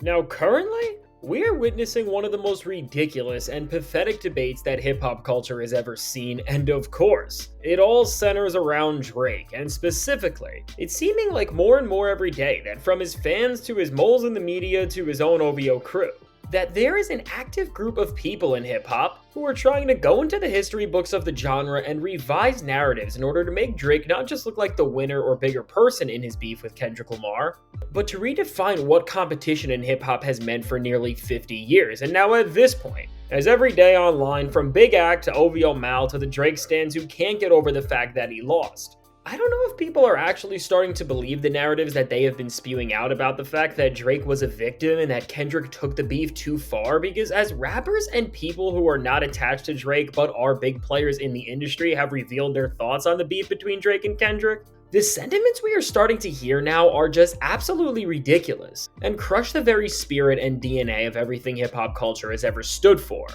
Now, currently, we are witnessing one of the most ridiculous and pathetic debates that hip hop culture has ever seen, and of course, it all centers around Drake, and specifically, it's seeming like more and more every day that from his fans to his moles in the media to his own OVO crew, that there is an active group of people in hip hop who are trying to go into the history books of the genre and revise narratives in order to make Drake not just look like the winner or bigger person in his beef with Kendrick Lamar, but to redefine what competition in hip hop has meant for nearly 50 years. And now at this point, as every day online, from Big Act to OVO Mal to the Drake stans who can't get over the fact that he lost, I don't know if people are actually starting to believe the narratives that they have been spewing out about the fact that Drake was a victim and that Kendrick took the beef too far, because as rappers and people who are not attached to Drake but are big players in the industry have revealed their thoughts on the beef between Drake and Kendrick, the sentiments we are starting to hear now are just absolutely ridiculous and crush the very spirit and DNA of everything hip hop culture has ever stood for.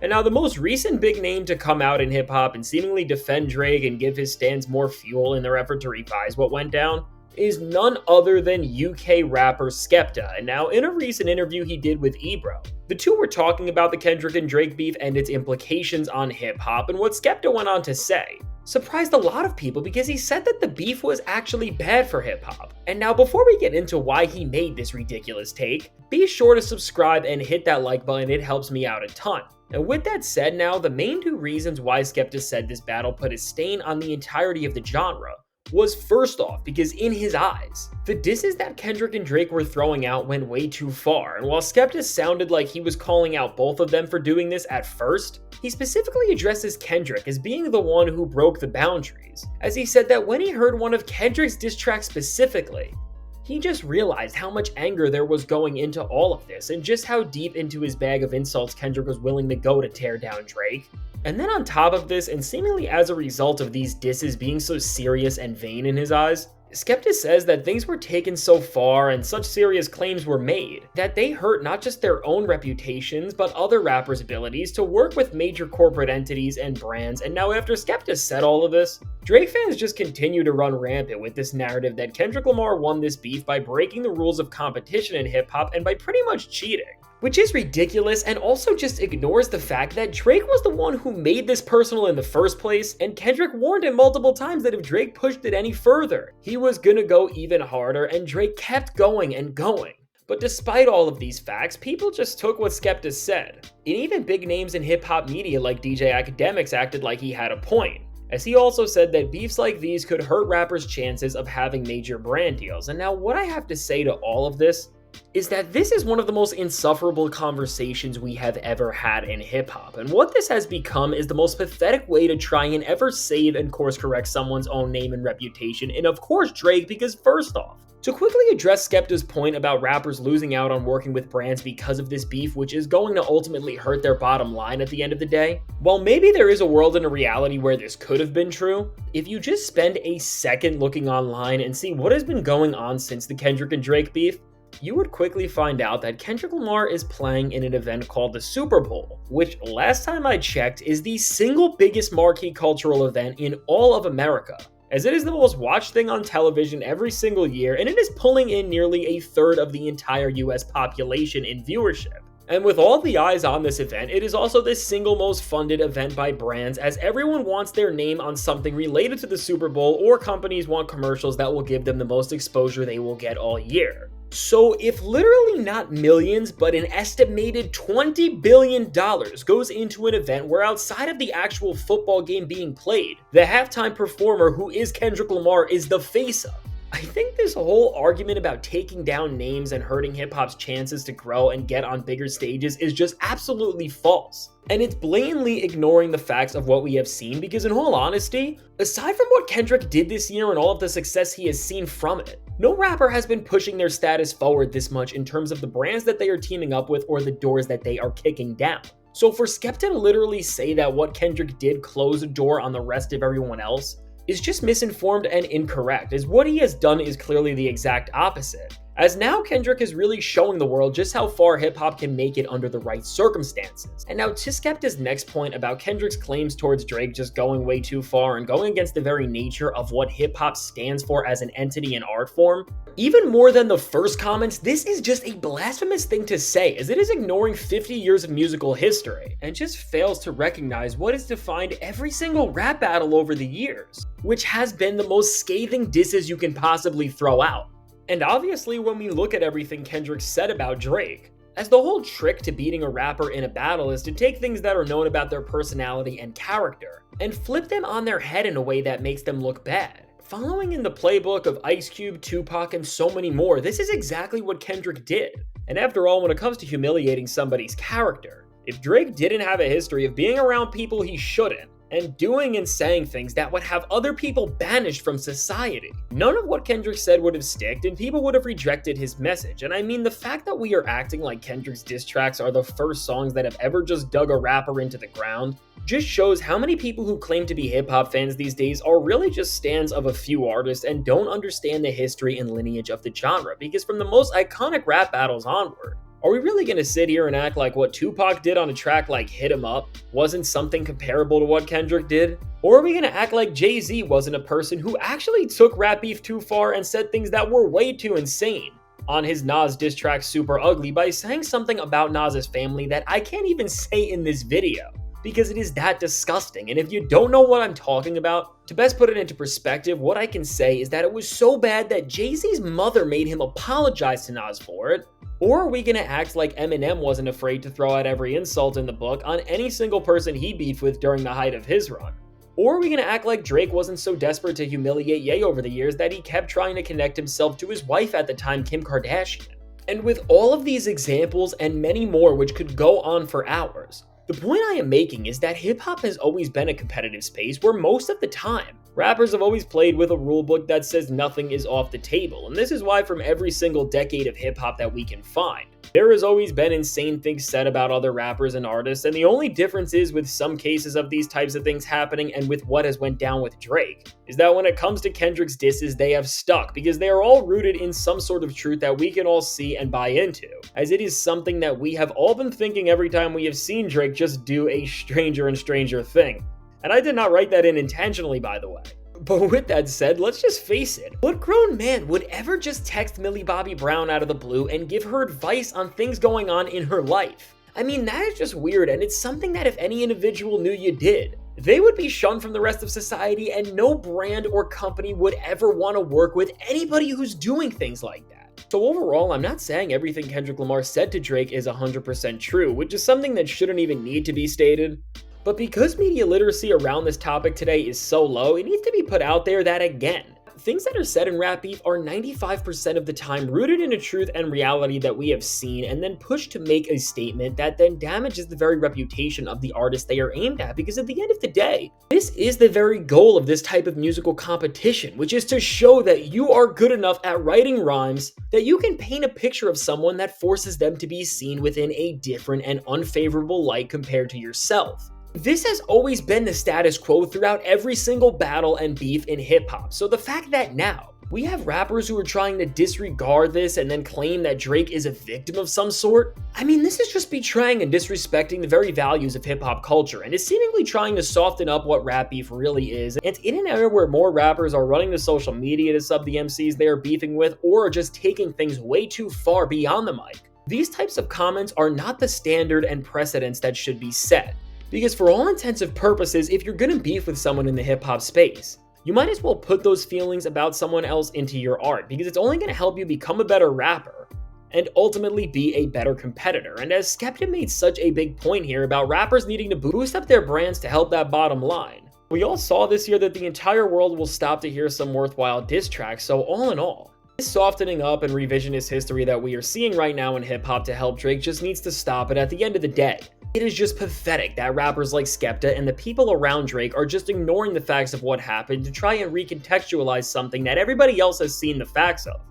And now the most recent big name to come out in hip hop and seemingly defend Drake and give his stans more fuel in their effort to revise what went down is none other than UK rapper Skepta. And now in a recent interview he did with Ebro, the two were talking about the Kendrick and Drake beef and its implications on hip hop, and what Skepta went on to say surprised a lot of people because he said that the beef was actually bad for hip hop. And now before we get into why he made this ridiculous take, be sure to subscribe and hit that like button, it helps me out a ton. And with that said now, the main two reasons why Skepta said this battle put a stain on the entirety of the genre was first off because in his eyes, the disses that Kendrick and Drake were throwing out went way too far, and while Skepta sounded like he was calling out both of them for doing this at first, he specifically addresses Kendrick as being the one who broke the boundaries, as he said that when he heard one of Kendrick's diss tracks specifically, he just realized how much anger there was going into all of this and just how deep into his bag of insults Kendrick was willing to go to tear down Drake. And then on top of this, and seemingly as a result of these disses being so serious and vain in his eyes, Skepta says that things were taken so far and such serious claims were made that they hurt not just their own reputations but other rappers' abilities to work with major corporate entities and brands. And now after Skepta said all of this, Drake fans just continue to run rampant with this narrative that Kendrick Lamar won this beef by breaking the rules of competition in hip hop and by pretty much cheating, which is ridiculous and also just ignores the fact that Drake was the one who made this personal in the first place, and Kendrick warned him multiple times that if Drake pushed it any further, he was gonna go even harder, and Drake kept going and going. But despite all of these facts, people just took what Skepta said, and even big names in hip-hop media like DJ Academics acted like he had a point, as he also said that beefs like these could hurt rappers' chances of having major brand deals. And now what I have to say to all of this is that this is one of the most insufferable conversations we have ever had in hip-hop, and what this has become is the most pathetic way to try and ever save and course correct someone's own name and reputation, and of course Drake, because first off, to quickly address Skepta's point about rappers losing out on working with brands because of this beef, which is going to ultimately hurt their bottom line at the end of the day, while maybe there is a world and a reality where this could have been true, if you just spend a second looking online and see what has been going on since the Kendrick and Drake beef, you would quickly find out that Kendrick Lamar is playing in an event called the Super Bowl, which last time I checked is the single biggest marquee cultural event in all of America, as it is the most watched thing on television every single year, and it is pulling in nearly a third of the entire US population in viewership. And with all the eyes on this event, it is also the single most funded event by brands, as everyone wants their name on something related to the Super Bowl, or companies want commercials that will give them the most exposure they will get all year. So if literally not millions, but an estimated $20 billion goes into an event where outside of the actual football game being played, the halftime performer, who is Kendrick Lamar, is the face of, I think this whole argument about taking down names and hurting hip-hop's chances to grow and get on bigger stages is just absolutely false. And it's blatantly ignoring the facts of what we have seen, because in all honesty, aside from what Kendrick did this year and all of the success he has seen from it, no rapper has been pushing their status forward this much in terms of the brands that they are teaming up with or the doors that they are kicking down. So for Skepta to literally say that what Kendrick did closed a door on the rest of everyone else is just misinformed and incorrect, as what he has done is clearly the exact opposite. as now Kendrick is really showing the world just how far hip-hop can make it under the right circumstances. And now to Skepta's next point about Kendrick's claims towards Drake just going way too far and going against the very nature of what hip-hop stands for as an entity and art form, even more than the first comments, this is just a blasphemous thing to say, as it is ignoring 50 years of musical history, and just fails to recognize what has defined every single rap battle over the years, which has been the most scathing disses you can possibly throw out. And obviously, when we look at everything Kendrick said about Drake, as the whole trick to beating a rapper in a battle is to take things that are known about their personality and character, and flip them on their head in a way that makes them look bad. Following in the playbook of Ice Cube, Tupac, and so many more, this is exactly what Kendrick did. And after all, when it comes to humiliating somebody's character, if Drake didn't have a history of being around people he shouldn't, and doing and saying things that would have other people banished from society, none of what Kendrick said would have sticked and people would have rejected his message. And I mean, the fact that we are acting like Kendrick's diss tracks are the first songs that have ever just dug a rapper into the ground just shows how many people who claim to be hip-hop fans these days are really just stans of a few artists and don't understand the history and lineage of the genre, because from the most iconic rap battles onward, are we really gonna sit here and act like what Tupac did on a track like Hit 'Em Up wasn't something comparable to what Kendrick did? Or are we gonna act like Jay-Z wasn't a person who actually took rap beef too far and said things that were way too insane on his Nas diss track Super Ugly by saying something about Nas's family that I can't even say in this video, because it is that disgusting. And if you don't know what I'm talking about, to best put it into perspective, what I can say is that it was so bad that Jay-Z's mother made him apologize to Nas for it. Or are we gonna act like Eminem wasn't afraid to throw out every insult in the book on any single person he beefed with during the height of his run? Or are we gonna act like Drake wasn't so desperate to humiliate Ye over the years that he kept trying to connect himself to his wife at the time, Kim Kardashian? And with all of these examples and many more which could go on for hours, the point I am making is that hip-hop has always been a competitive space where most of the time, rappers have always played with a rulebook that says nothing is off the table, and this is why from every single decade of hip-hop that we can find, there has always been insane things said about other rappers and artists, and the only difference is with some cases of these types of things happening and with what has went down with Drake, is that when it comes to Kendrick's disses, they have stuck, because they are all rooted in some sort of truth that we can all see and buy into, as it is something that we have all been thinking every time we have seen Drake just do a stranger and stranger thing. And I did not write that in intentionally, by the way. But with that said, let's just face it. What grown man would ever just text Millie Bobby Brown out of the blue and give her advice on things going on in her life? I mean, that is just weird, and it's something that if any individual knew you did, they would be shunned from the rest of society, and no brand or company would ever want to work with anybody who's doing things like that. So overall, I'm not saying everything Kendrick Lamar said to Drake is 100% true, which is something that shouldn't even need to be stated. But because media literacy around this topic today is so low, it needs to be put out there that, again, things that are said in rap beef are 95% of the time rooted in a truth and reality that we have seen, and then pushed to make a statement that then damages the very reputation of the artist they are aimed at, because at the end of the day, this is the very goal of this type of musical competition, which is to show that you are good enough at writing rhymes that you can paint a picture of someone that forces them to be seen within a different and unfavorable light compared to yourself. This has always been the status quo throughout every single battle and beef in hip-hop, so the fact that now we have rappers who are trying to disregard this and then claim that Drake is a victim of some sort, I mean, this is just betraying and disrespecting the very values of hip-hop culture, and is seemingly trying to soften up what rap beef really is. And in an era where more rappers are running to social media to sub the MCs they are beefing with, or are just taking things way too far beyond the mic, these types of comments are not the standard and precedents that should be set. Because for all intents and purposes, if you're gonna beef with someone in the hip-hop space, you might as well put those feelings about someone else into your art, because it's only gonna help you become a better rapper and ultimately be a better competitor. And as Skepta made such a big point here about rappers needing to boost up their brands to help that bottom line, we all saw this year that the entire world will stop to hear some worthwhile diss tracks. So all in all, this softening up and revisionist history that we are seeing right now in hip-hop to help Drake just needs to stop. And at the end of the day, it is just pathetic that rappers like Skepta and the people around Drake are just ignoring the facts of what happened to try and recontextualize something that everybody else has seen the facts of.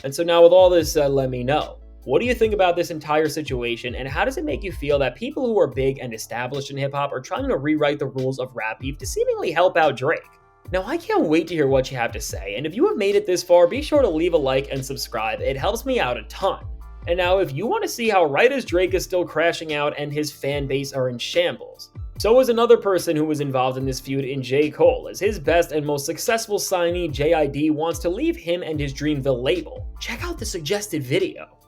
And so now with all this said, let me know, what do you think about this entire situation, and how does it make you feel that people who are big and established in hip-hop are trying to rewrite the rules of rap beef to seemingly help out Drake? Now, I can't wait to hear what you have to say, and if you have made it this far, be sure to leave a like and subscribe. It helps me out a ton. And now, if you want to see how right as Drake is still crashing out and his fan base are in shambles, so is another person who was involved in this feud in J. Cole, as his best and most successful signee, JID, wants to leave him and his Dreamville label. Check out the suggested video.